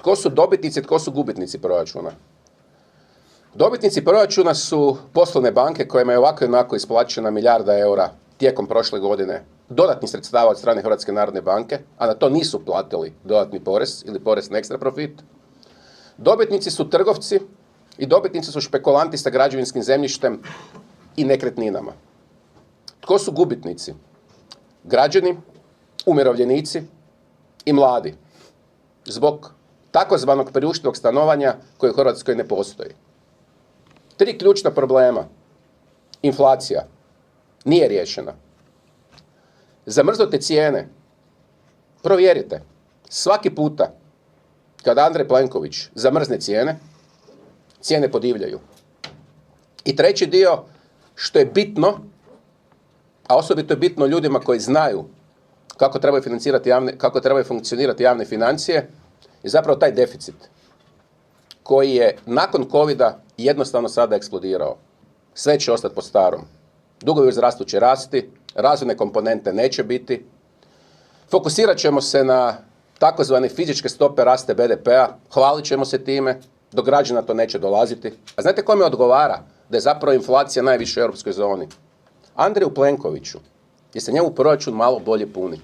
Tko su dobitnici, tko su gubitnici proračuna? Dobitnici proračuna su poslovne banke kojima je ovako i onako isplaćena milijarda eura tijekom prošle godine dodatnih sredstava od strane Hrvatske narodne banke, a na to nisu platili dodatni porez ili porez na ekstra profit. Dobitnici su trgovci i dobitnici su špekulanti sa građevinskim zemljištem i nekretninama. Tko su gubitnici? Građani, umirovljenici i mladi. Zbog takozvanog priuštivog stanovanja koje u Hrvatskoj ne postoji. 3 ključna problema. Inflacija nije riješena. Zamrznute cijene. Provjerite. Svaki puta kada Andrej Plenković zamrzne cijene, cijene podivljaju. I treći dio, što je bitno, a osobito je bitno ljudima koji znaju kako trebaju funkcionirati javne financije, je zapravo taj deficit koji je nakon covida jednostavno sada eksplodirao. Sve će ostati po starom. Dugovi u zdravstvu će rasti, razvojne komponente neće biti. Fokusirat ćemo se na takozvane fizičke stope rasta BDP-a, hvalit ćemo se time, do građana to neće dolaziti. A znate kome odgovara da je zapravo inflacija najviša u europskoj zoni? Andreju Plenkoviću, jer se njemu proračun malo bolje puni.